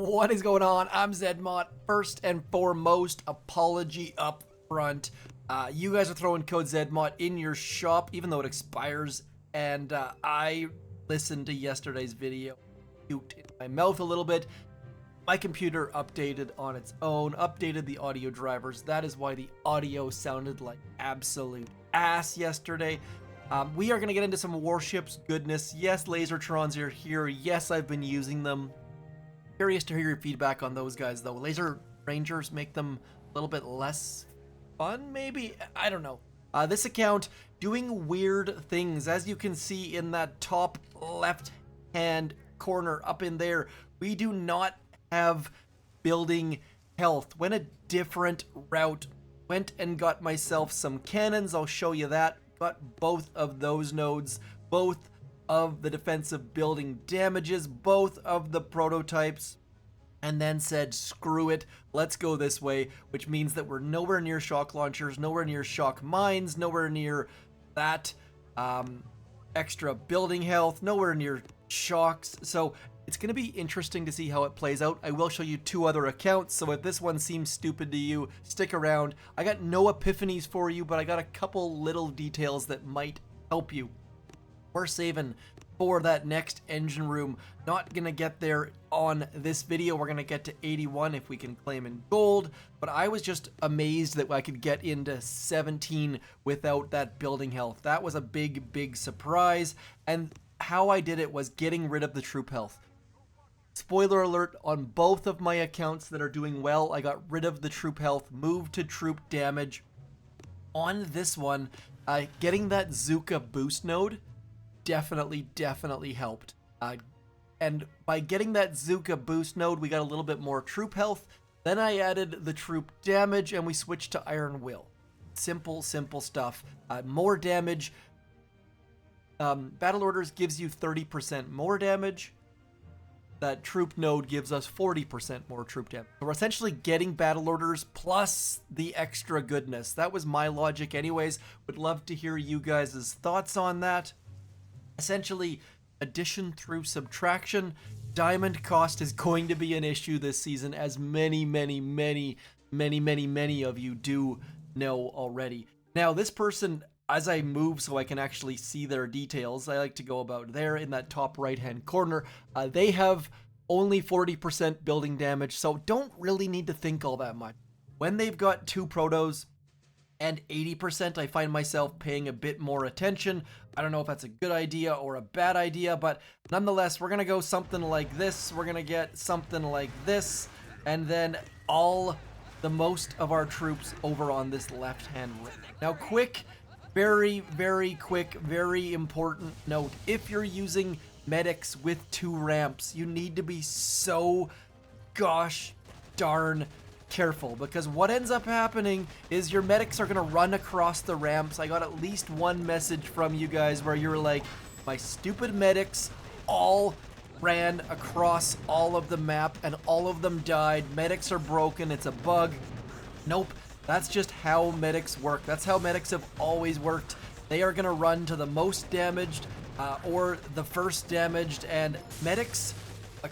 What is going on? I'm Zedmont. First and foremost, apology up front. You guys are throwing code Zedmont in your shop, even though it expires. And I listened to yesterday's video, puked in my mouth a little bit. My computer updated on its own, updated the audio drivers. That is why the audio sounded like absolute ass yesterday. We are going to get into some warships goodness. Yes, Lasertrons are here. Yes, I've been using them. Curious to hear your feedback on those guys, though. Laser Rangers make them a little bit less fun, maybe? I don't know. This account doing weird things. As you can see in that top left-hand corner up in there, we do not have building health. Went a different route. Went and got myself some cannons. I'll show you that. Got both of those nodes, both of the defensive building damages, both of the prototypes, and then said, screw it, let's go this way, which means that we're nowhere near shock launchers, nowhere near shock mines, nowhere near that extra building health, nowhere near shocks. So it's going to be interesting to see how it plays out. I will show you two other accounts, so if this one seems stupid to you, stick around. I got no epiphanies for you, but I got a couple little details that might help you. We're saving for that next engine room. Not gonna get there on this video. We're gonna get to 81 if we can claim in gold, but I was just amazed that I could get into 17 without that building health. That was a big surprise, and how I did it was getting rid of the troop health. Spoiler alert, on both of my accounts that are doing well, I got rid of the troop health, moved to troop damage. On this one, getting that Zooka boost node definitely helped. And by getting that Zooka boost node, we got a little bit more troop health. Then I added the troop damage and we switched to Iron Will. Simple stuff. More damage. Battle Orders gives you 30% more damage. That troop node gives us 40% more troop damage. So we're essentially getting Battle Orders plus the extra goodness. That was my logic anyways. Would love to hear you guys' thoughts on that. Essentially, addition through subtraction. Diamond cost is going to be an issue this season, as many of you do know already. Now, this person, as I move so I can actually see their details, I like to go about there in that top right-hand corner. They have only 40% building damage, so don't really need to think all that much. When they've got two protos and 80%, I find myself paying a bit more attention. I don't know if that's a good idea or a bad idea, but nonetheless, we're gonna go something like this. We're gonna get something like this, and then most of our troops over on this left-hand rim. Now, very quick, very important note. If you're using medics with 2 ramps, you need to be so gosh darn careful, because what ends up happening is your medics are gonna run across the ramps. I got at least one message from you guys where you're like, my stupid medics all ran across all of the map and all of them died. Medics are broken, it's a bug. Nope, that's just how medics work. That's how medics have always worked. They are gonna run to the most damaged or the first damaged, and medics,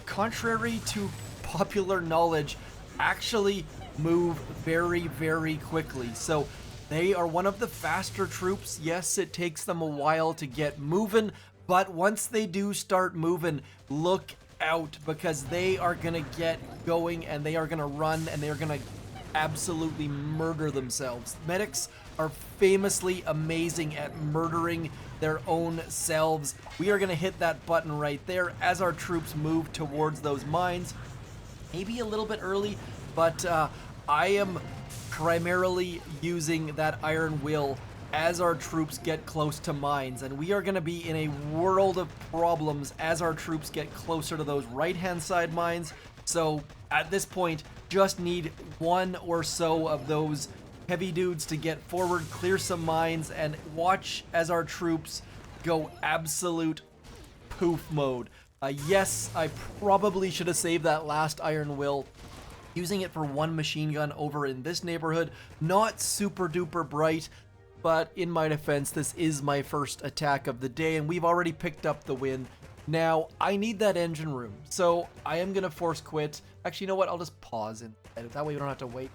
contrary to popular knowledge, actually move very quickly. So they are one of the faster troops. Yes, it takes them a while to get moving, but once they do start moving, look out, because they are gonna get going and they are gonna run and they are gonna absolutely murder themselves. Medics are famously amazing at murdering their own selves. We are gonna hit that button right there as our troops move towards those mines. Maybe a little bit early, but I am primarily using that Iron Will as our troops get close to mines, and we are going to be in a world of problems as our troops get closer to those right-hand side mines. So at this point, just need one or so of those heavy dudes to get forward, clear some mines, and watch as our troops go absolute poof mode. Yes, I probably should have saved that last Iron Will. Using it for one machine gun over in this neighborhood, not super duper bright, but in my defense, this is my first attack of the day, and we've already picked up the win. Now, I need that engine room, so I am going to force quit. Actually, you know what? I'll just pause and edit. That way we don't have to wait.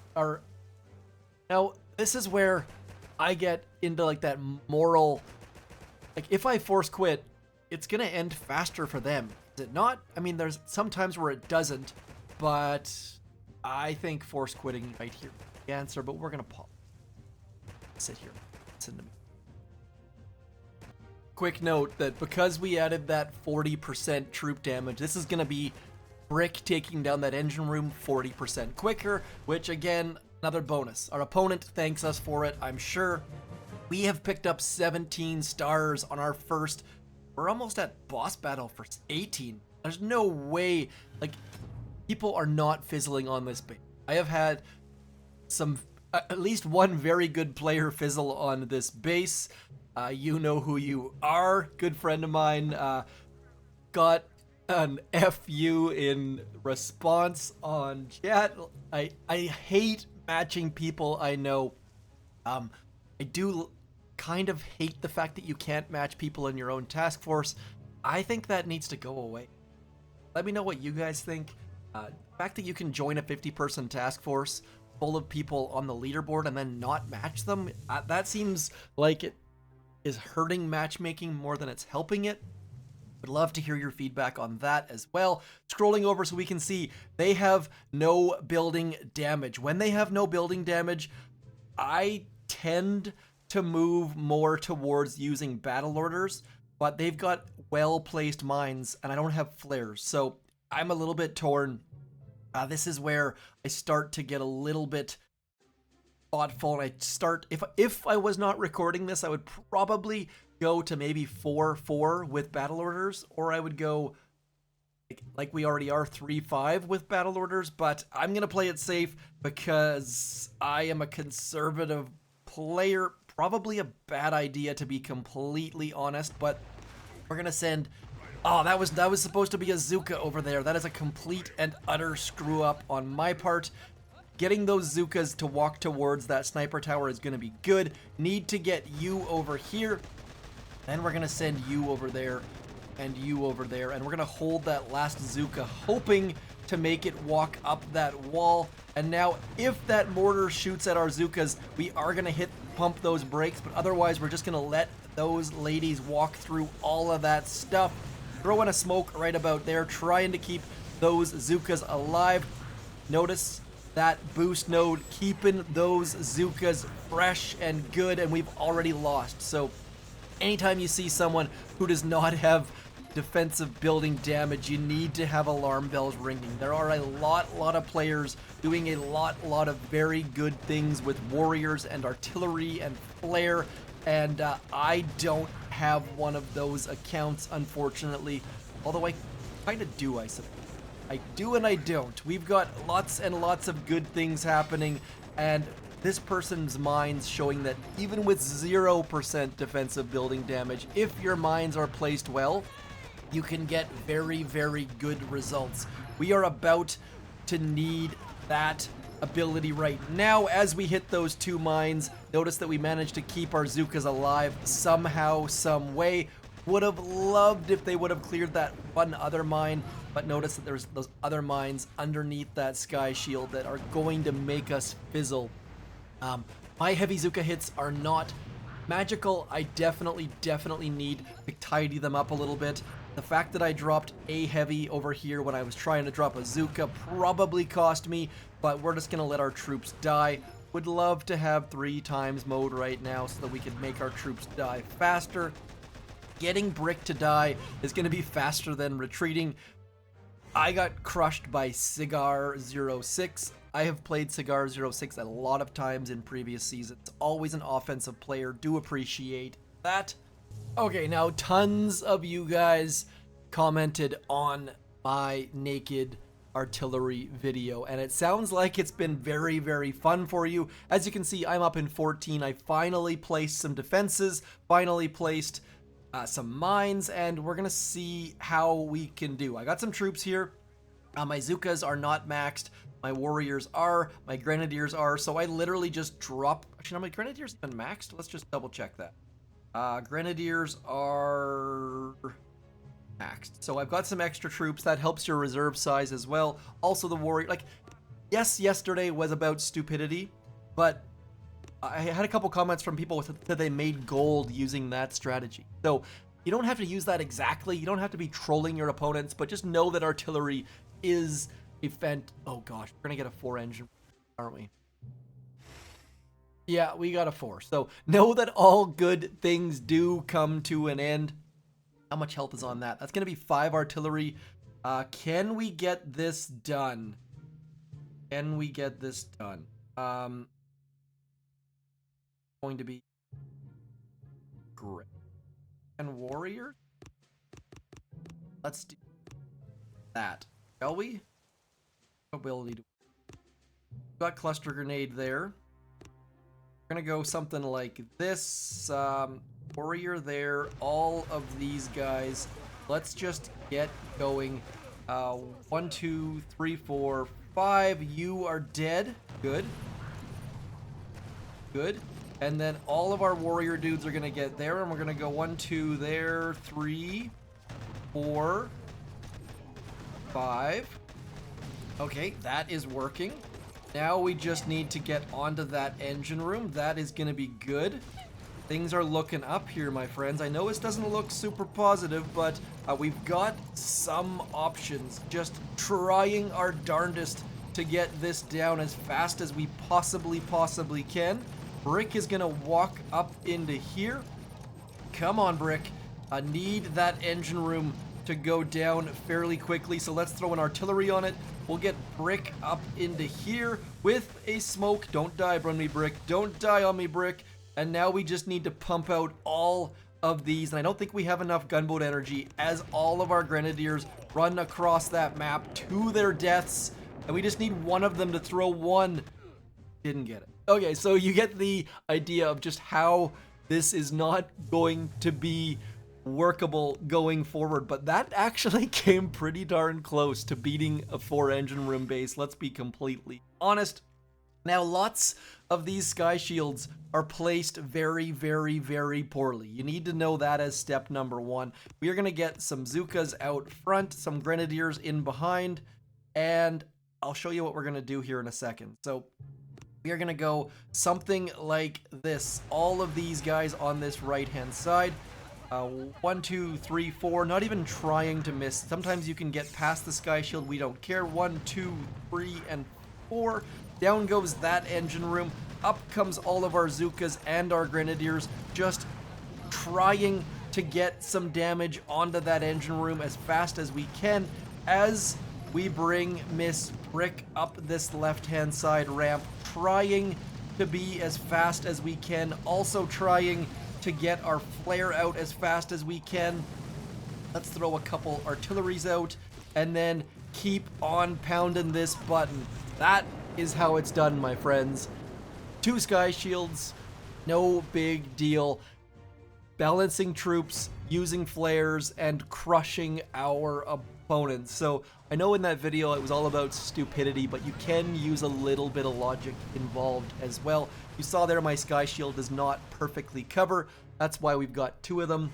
Now, this is where I get into like that moral... Like, if I force quit, it's going to end faster for them. Is it not? I mean, there's some times where it doesn't, but I think force quitting right here the answer, but we're going to pause. Sit here. Listen to me. Quick note that because we added that 40% troop damage, this is going to be Brick taking down that engine room 40% quicker, which again, another bonus. Our opponent thanks us for it, I'm sure. We have picked up 17 stars on our first. We're almost at boss battle for 18. There's no way, like, people are not fizzling on this base. I have had some, at least one very good player fizzle on this base. You know who you are. Good friend of mine got an FU in response on chat. I hate matching people I know. I do kind of hate the fact that you can't match people in your own task force. I think that needs to go away. Let me know what you guys think. The fact that you can join a 50-person task force full of people on the leaderboard and then not match them, that seems like it is hurting matchmaking more than it's helping it. Would love to hear your feedback on that as well. Scrolling over so we can see they have no building damage. When they have no building damage, I tend to move more towards using battle orders, but they've got well-placed mines and I don't have flares, so I'm a little bit torn. This is where I start to get a little bit thoughtful, and I start, if I was not recording this, I would probably go to maybe 4-4 with battle orders, or I would go like we already are 3-5 with battle orders, but I'm gonna play it safe because I am a conservative player. Probably a bad idea, to be completely honest, but we're gonna send... Oh, that was supposed to be a Zooka over there. That is a complete and utter screw up on my part. Getting those Zookas to walk towards that sniper tower is gonna be good. Need to get you over here. Then we're gonna send you over there and you over there, and we're gonna hold that last Zooka, hoping to make it walk up that wall. And now, if that mortar shoots at our Zookas, we are gonna pump those brakes, but otherwise we're just gonna let those ladies walk through all of that stuff. Throw in a smoke right about there, trying to keep those Zookas alive. Notice that boost node keeping those Zookas fresh and good, and we've already lost. So anytime you see someone who does not have defensive building damage, you need to have alarm bells ringing. There are a lot of players doing a lot of very good things with warriors and artillery and flare, and I don't have one of those accounts, unfortunately. Although I kind of do, I suppose. I do and I don't. We've got lots and lots of good things happening, and this person's mines showing that even with 0% defensive building damage, if your mines are placed well, you can get very good results. We are about to need that ability right now as we hit those two mines. Notice that we managed to keep our Zookas alive somehow, some way. Would have loved if they would have cleared that one other mine, but notice that there's those other mines underneath that sky shield that are going to make us fizzle. My heavy Zooka hits are not magical. I definitely need to tidy them up a little bit. The fact that I dropped a heavy over here when I was trying to drop a Zooka probably cost me, but we're just gonna let our troops die. Would love to have 3 times mode right now so that we could make our troops die faster. Getting Brick to die is gonna be faster than retreating. I got crushed by Cigar06. I have played Cigar06 a lot of times in previous seasons. Always an offensive player. Do appreciate that. Okay, now tons of you guys commented on my naked artillery video, and it sounds like it's been very fun for you. As you can see, I'm up in 14. I finally placed some defenses, finally placed some mines, and we're gonna see how we can do. I got some troops here. My Zookas are not maxed. My warriors are. My grenadiers are. So I literally just drop. Actually, no, my grenadiers have been maxed. Let's just double check that. Grenadiers are maxed. So I've got some extra troops. That helps your reserve size as well. Also the warrior, like, yes, yesterday was about stupidity, but I had a couple comments from people that they made gold using that strategy. So you don't have to use that exactly. You don't have to be trolling your opponents, but just know that artillery is a oh gosh, we're gonna get a 4 engine, aren't we? Yeah, we got a 4. So know that all good things do come to an end. How much health is on that? That's gonna be 5 artillery. Can we get this done? Can we get this done? Going to be great. And warrior? Let's do that, shall we? Ability to... Got cluster grenade there. We're gonna go something like this. Warrior there. All of these guys. Let's just get going. 1, 2, 3, 4, 5. You are dead. Good. Good. And then all of our warrior dudes are gonna get there, and we're gonna go 1, 2 there, 3, 4, 5. Okay, that is working. Now we just need to get onto that engine room. That is gonna be good. Things are looking up here, my friends. I know this doesn't look super positive, but we've got some options. Just trying our darndest to get this down as fast as we possibly can. Brick is gonna walk up into here. Come on, Brick. I need that engine room to go down fairly quickly, so let's throw an artillery on it. We'll get Brick up into here with a smoke. Don't die on me, Brick. Don't die on me, Brick. And now we just need to pump out all of these, and I don't think we have enough gunboat energy as all of our grenadiers run across that map to their deaths, and we just need one of them to throw one. Didn't get it. Okay, so you get the idea of just how this is not going to be workable going forward, but that actually came pretty darn close to beating a 4 engine room base, let's be completely honest. Now, lots of these sky shields are placed very poorly. You need to know that as step number 1. We are going to get some Zookas out front, some grenadiers in behind, and I'll show you what we're going to do here in a second. So we are going to go something like this. All of these guys on this right-hand side. 1, 2, 3, 4, not even trying to miss. Sometimes you can get past the sky shield. We don't care. 1, 2, 3, and 4. Down goes that engine room. Up comes all of our Zookas and our grenadiers, just trying to get some damage onto that engine room as fast as we can as we bring Miss Brick up this left-hand side ramp, trying to be as fast as we can, also trying to get our flare out as fast as we can. Let's throw a couple artilleries out and then keep on pounding this button. That is how it's done, my friends. 2 sky shields, no big deal. Balancing troops, using flares, and crushing our opponents. So I know in that video it was all about stupidity, but you can use a little bit of logic involved as well. You saw there my sky shield does not perfectly cover. That's why we've got 2 of them.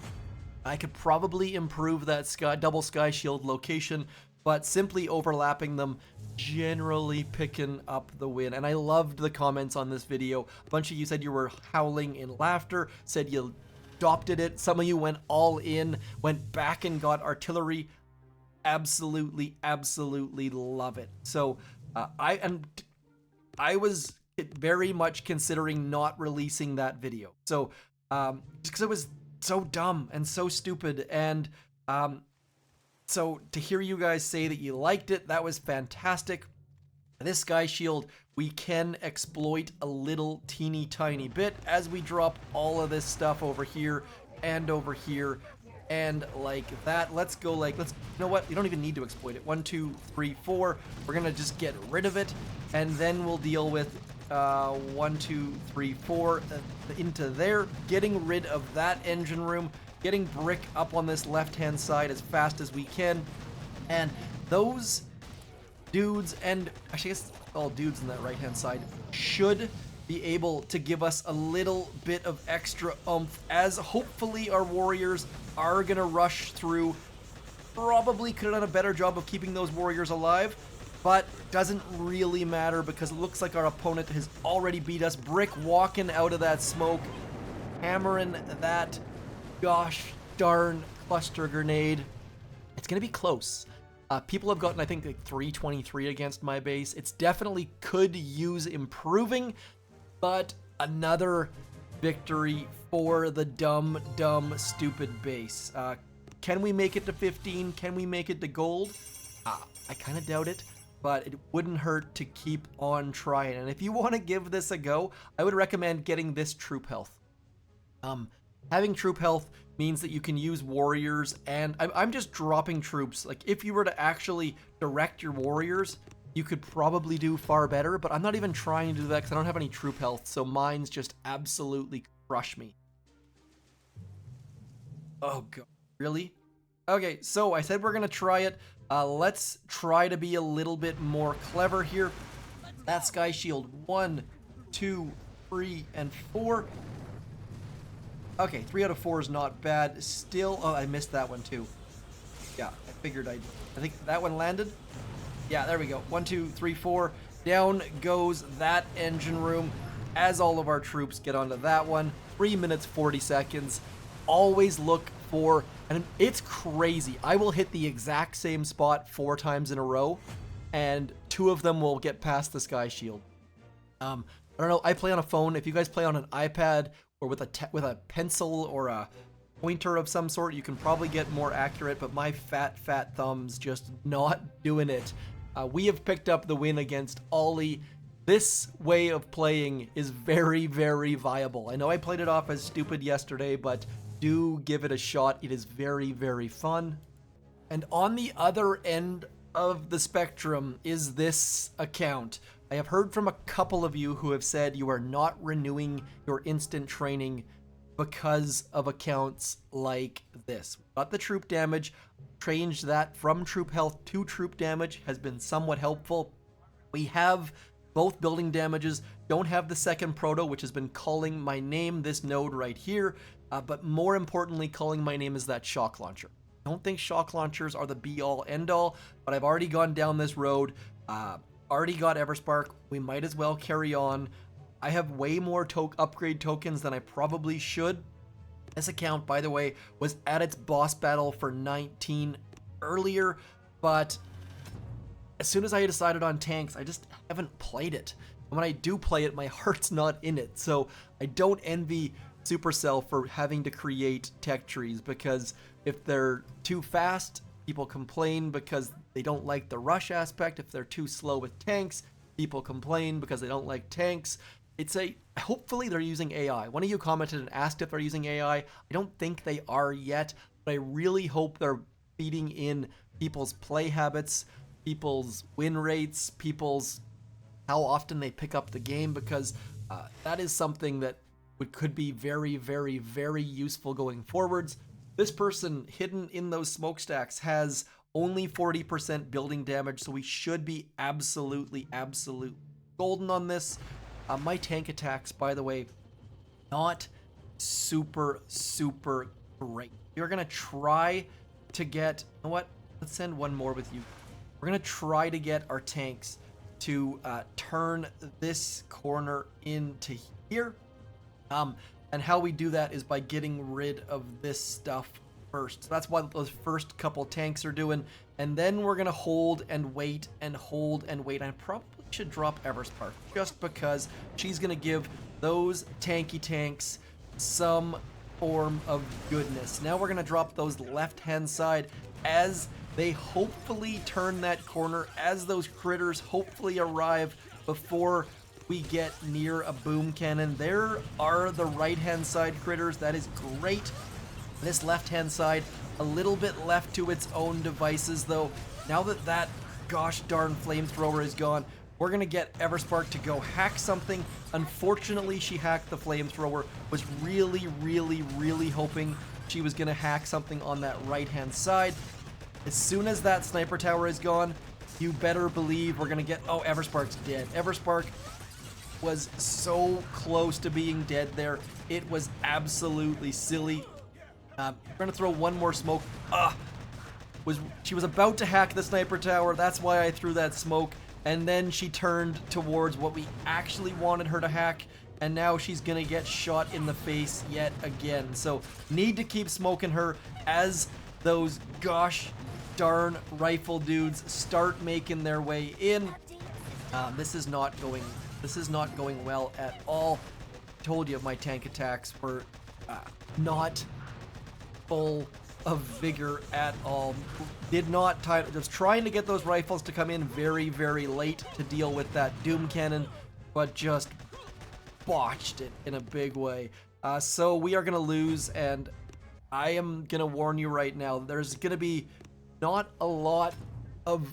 I could probably improve that double sky shield location, but simply overlapping them, generally picking up the win. And I loved the comments on this video. A bunch of you said you were howling in laughter, said you adopted it. Some of you went all in, went back and got artillery. Absolutely love it. So I was very much considering not releasing that video. So just because it was so dumb and so stupid, and so to hear you guys say that you liked it, that was fantastic. This sky shield we can exploit a little teeny tiny bit as we drop all of this stuff over here and over here and like that. Let's go like, you know what? You don't even need to exploit it. 1, 2, 3, 4. We're gonna just get rid of it, and then we'll deal with 1, 2, 3, 4 into there, getting rid of that engine room, getting Brick up on this left-hand side as fast as we can, and those dudes, and actually I guess all dudes on that right-hand side, should be able to give us a little bit of extra oomph as hopefully our warriors are gonna rush through probably could have done a better job of keeping those warriors alive, but doesn't really matter because it looks like our opponent has already beat us. Brick walking out of that smoke, hammering that gosh darn cluster grenade. It's going to be close. People have gotten, I think, like 323 against my base. It's definitely could use improving, but another victory for the dumb, stupid base. Can we make it to 15? Can we make it to gold? I kind of doubt it, but it wouldn't hurt to keep on trying. And if you want to give this a go, I would recommend getting this troop health. Having troop health means that you can use warriors, and I'm just dropping troops. Like, if you were to actually direct your warriors, you could probably do far better, but I'm not even trying to do that because I don't have any troop health, so mines just absolutely crush me. Oh god, really? Okay, so I said we're gonna try it. Let's try to be a little bit more clever here. That sky shield, 1, 2, 3, and 4. Okay, 3 out of 4 is not bad. Still, oh, I missed that one too. Yeah, I figured I think that one landed. Yeah, there we go. 1, 2, 3, 4. Down goes that engine room as all of our troops get onto that one. 3 minutes, 40 seconds. Always look for, and it's crazy. I will hit the exact same spot 4 times in a row, and 2 of them will get past the sky shield. I don't know. I play on a phone. If you guys play on an iPad or with a pencil or a pointer of some sort, you can probably get more accurate, but my fat thumbs just not doing it. We have picked up the win against Ollie. This way of playing is very, very viable. I know I played it off as stupid yesterday, but do give it a shot. It is very, very fun. And on the other end of the spectrum is this account. I have heard from a couple of you who have said you are not renewing your instant training because of accounts like this. Got the troop damage, changed that from troop health to troop damage, has been somewhat helpful. We have both building damages, don't have the second proto, which has been calling my name, this node right here, but more importantly, calling my name is that shock launcher. I don't think shock launchers are the be-all, end-all, but I've already gone down this road, already got Everspark. We might as well carry on. I have way more upgrade tokens than I probably should. This account, by the way, was at its boss battle for 19 earlier, but as soon as I decided on tanks, I just haven't played it. And when I do play it, my heart's not in it. So I don't envy Supercell for having to create tech trees, because if they're too fast, people complain because they don't like the rush aspect. If they're too slow with tanks, people complain because they don't like tanks. Hopefully they're using AI. One of you commented and asked if they're using AI. I don't think they are yet, but I really hope they're feeding in people's play habits, people's win rates, people's how often they pick up the game, because that is something that could be very, very, very useful going forwards. This person hidden in those smokestacks has only 40% building damage, so we should be absolutely golden on this. My tank attacks, by the way, not super great. You're gonna try to get, you know what? Let's send one more with you. We're gonna try to get our tanks to turn this corner into here. And how we do that is by getting rid of this stuff first. So that's what those first couple tanks are doing. And then we're gonna hold and wait and hold and wait. I probably should drop Everspark just because she's gonna give those tanky tanks some form of goodness. Now we're gonna drop those left-hand side as they hopefully turn that corner, as those critters hopefully arrive before we get near a boom cannon. There are the right-hand side critters. That is great. This left-hand side, a little bit left to its own devices, though. Now that that gosh darn flamethrower is gone, we're gonna get Everspark to go hack something. Unfortunately, she hacked the flamethrower. Was really hoping she was gonna hack something on that right-hand side. As soon as that sniper tower is gone, you better believe we're gonna get, oh, Everspark's dead. Everspark was so close to being dead there. It was absolutely silly. We're gonna throw one more smoke. she was about to hack the sniper tower. That's why I threw that smoke. And then she turned towards what we actually wanted her to hack. And now she's gonna get shot in the face yet again. So need to keep smoking her as those gosh darn rifle dudes start making their way in. This is not going well at all. Told you my tank attacks were not full of vigor at all. Did not time. Just trying to get those rifles to come in very, very late to deal with that doom cannon, but just botched it in a big way. So we are gonna lose, and I am gonna warn you right now. There's gonna be not a lot of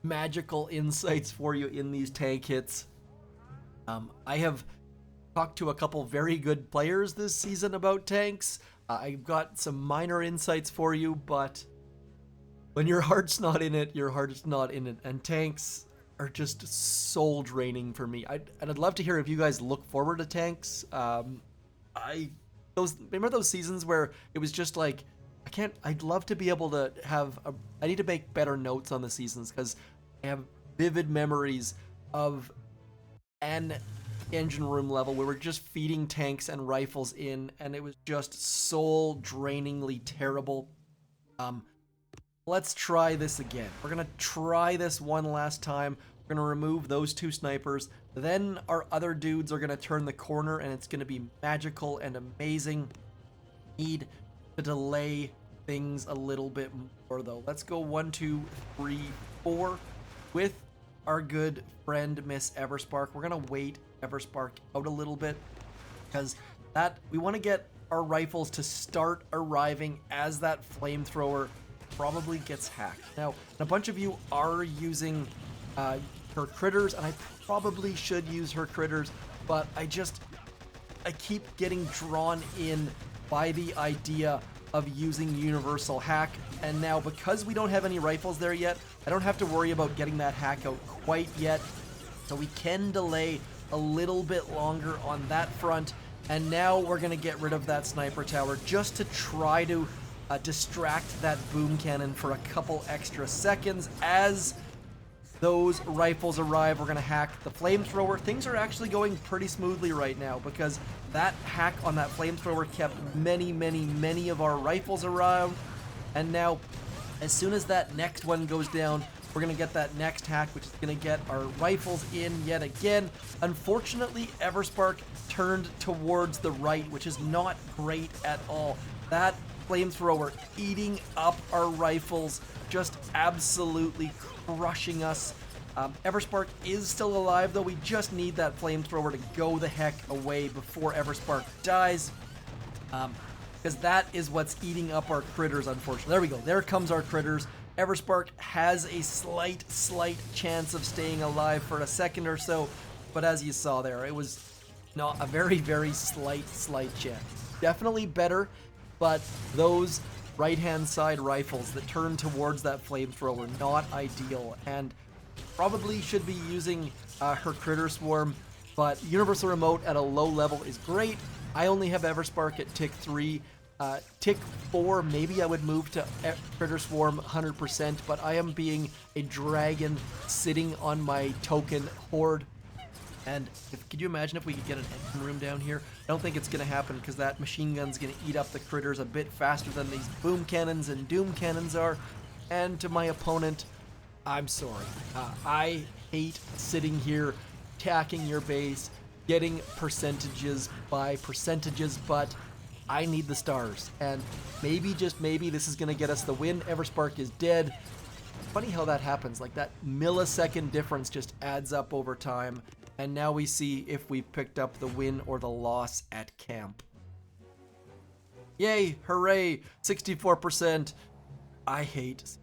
magical insights for you in these tank hits. I have talked to a couple very good players this season about tanks. I've got some minor insights for you, but when your heart's not in it, your heart's not in it. And tanks are just soul draining for me. I'd love to hear if you guys look forward to tanks. Remember those seasons where it was just like, I'd love to be able to I need to make better notes on the seasons, because I have vivid memories of an engine room level where we're just feeding tanks and rifles in, and it was just soul drainingly terrible. Let's try this again. We're gonna try this one last time. We're gonna remove those two snipers. Then our other dudes are gonna turn the corner, and it's gonna be magical and amazing. Need to delay things a little bit more though. Let's go 1, 2, 3, 4 with our good friend Miss Everspark. We're gonna wait Everspark out a little bit, because we want to get our rifles to start arriving as that flamethrower probably gets hacked. Now, a bunch of you are using her critters, and I probably should use her critters, but I keep getting drawn in by the idea of using universal hack. And now, because we don't have any rifles there yet, I don't have to worry about getting that hack out quite yet, so we can delay a little bit longer on that front. And now we're gonna get rid of that sniper tower just to try to distract that boom cannon for a couple extra seconds. As those rifles arrive, we're gonna hack the flamethrower. Things are actually going pretty smoothly right now, because that hack on that flamethrower kept many of our rifles around. And now, as soon as that next one goes down, we're gonna get that next hack, which is gonna get our rifles in yet again. Unfortunately, Everspark turned towards the right, which is not great at all. That flamethrower eating up our rifles, just absolutely crushing us. Everspark is still alive, though. We just need that flamethrower to go the heck away before Everspark dies, because that is what's eating up our critters, unfortunately. There we go. There comes our critters. Everspark has a slight chance of staying alive for a second or so, but as you saw there, it was not a very slight chance. Definitely better, but those right-hand side rifles that turn towards that flamethrower, not ideal, and probably should be using her critter swarm, but universal remote at a low level is great. I only have Everspark at tick 3. Tick 4, maybe I would move to critter swarm 100%, but I am being a dragon sitting on my token horde. And could you imagine if we could get an engine room down here? I don't think it's going to happen, because that machine gun's going to eat up the critters a bit faster than these boom cannons and doom cannons are. And to my opponent, I'm sorry. I hate sitting here, attacking your base, getting percentages by percentages, but I need the stars. And maybe, just maybe, this is going to get us the win. Everspark is dead. Funny how that happens. Like, that millisecond difference just adds up over time. And now we see if we've picked up the win or the loss at camp. Yay, hooray, 64%. I hate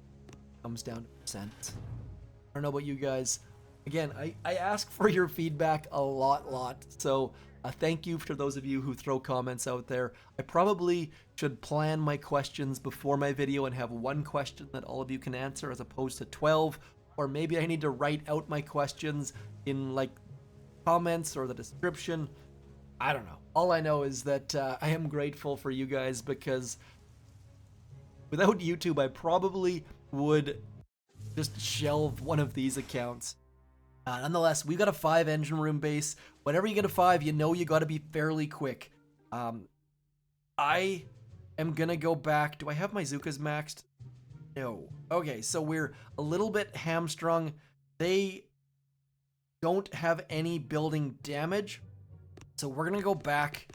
comes down to percent. I don't know about you guys. Again, I ask for your feedback a lot. So thank you to those of you who throw comments out there. I probably should plan my questions before my video and have one question that all of you can answer as opposed to 12. Or maybe I need to write out my questions in like comments or the description. I don't know. All I know is that I am grateful for you guys, because Without YouTube, I probably would just shelve one of these accounts. Nonetheless, we got a 5 engine room base. Whenever you get a 5, you know you got to be fairly quick. I am gonna go back. Do I have my Zookas maxed? No. Okay, so we're a little bit hamstrung. They don't have any building damage, so we're gonna go back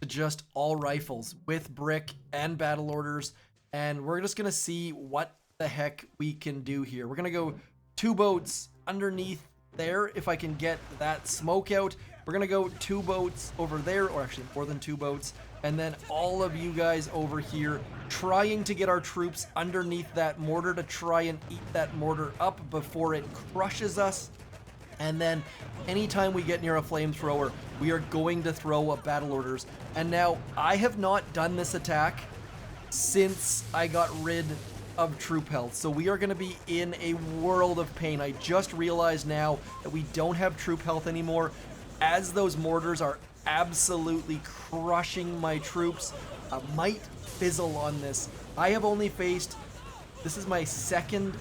to just all rifles with brick and battle orders, and we're just gonna see what the heck we can do here. We're gonna go 2 boats underneath there if I can get that smoke out. We're gonna go 2 boats over there, or actually more than 2 boats, and then all of you guys over here trying to get our troops underneath that mortar to try and eat that mortar up before it crushes us. And then anytime we get near a flamethrower, we are going to throw a battle orders. And now I have not done this attack since I got rid of troop health, so we are going to be in a world of pain. I just realized now that we don't have troop health anymore, as those mortars are absolutely crushing my troops. Might fizzle on this. I have only faced, this is my second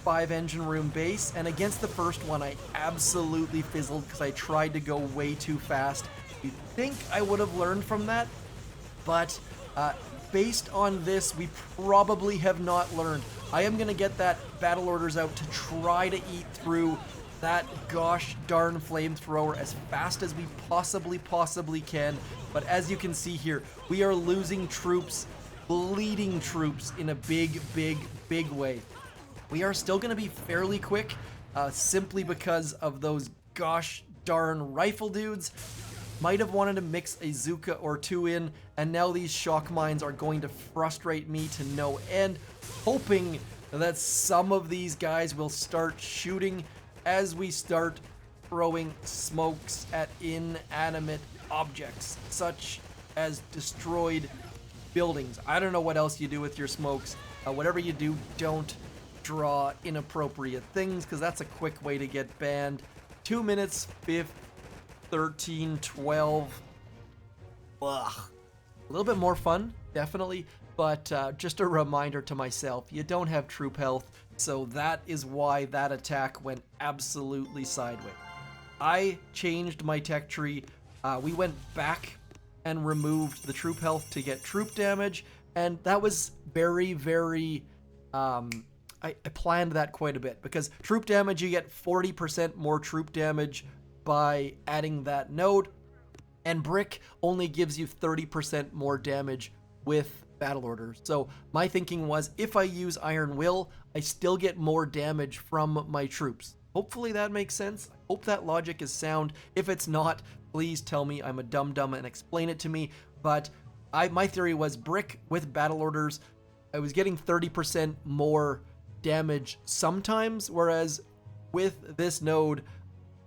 5 engine room base, and against the first one I absolutely fizzled because I tried to go way too fast. You'd think I would have learned from that, but based on this, we probably have not learned. I am going to get that battle orders out to try to eat through that gosh darn flamethrower as fast as we possibly can. But as you can see here, we are losing troops, bleeding troops in a big way. We are still going to be fairly quick, simply because of those gosh darn rifle dudes. Might have wanted to mix a Zooka or 2 in, and now these shock mines are going to frustrate me to no end, hoping that some of these guys will start shooting as we start throwing smokes at inanimate objects, such as destroyed buildings. I don't know what else you do with your smokes. Whatever you do, don't draw inappropriate things, because that's a quick way to get banned. 2 minutes, 13, 12. Ugh. A little bit more fun, definitely, but just a reminder to myself, you don't have troop health, so that is why that attack went absolutely sideways. I changed my tech tree. We went back and removed the troop health to get troop damage, and that was very I planned that quite a bit, because troop damage, you get 40% more troop damage by adding that node, and brick only gives you 30% more damage with battle orders. So my thinking was, if I use Iron Will, I still get more damage from my troops. Hopefully that makes sense. I hope that logic is sound. If it's not, please tell me I'm a dum and explain it to me. But my theory was brick with battle orders, I was getting 30% more damage sometimes, whereas with this node,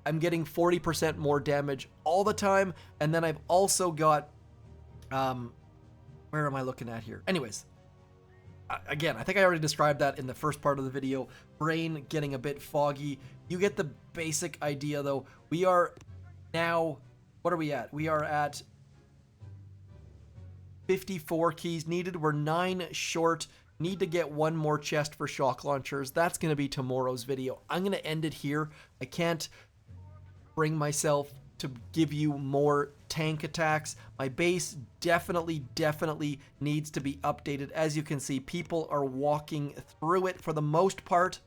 I'm getting 40% more damage all the time. And then I've also got, where am I looking at here? Anyways, again, I think I already described that in the first part of the video. Brain getting a bit foggy. You get the basic idea though. We are now, what are we at? We are at 54 keys needed. We're 9 short. Need to get 1 more chest for shock launchers. That's going to be tomorrow's video. I'm going to end it here. I can't bring myself to give you more tank attacks. My base definitely needs to be updated. As you can see, people are walking through it for the most part.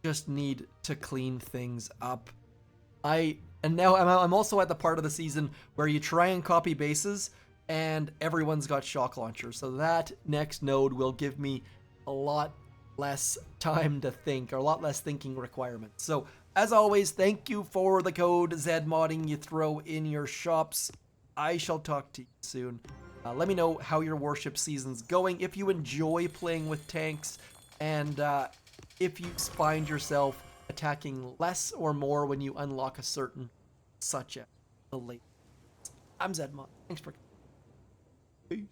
Just need to clean things up. And now I'm also at the part of the season where you try and copy bases and everyone's got shock launchers. So that next node will give me a lot less time to think, or a lot less thinking requirements. So as always, thank you for the code ZModding you throw in your shops. I shall talk to you soon. Let me know how your warship season's going, if you enjoy playing with tanks, and if you find yourself attacking less or more when you unlock a certain, such as the late. I'm ZMod. Thanks for. Peace.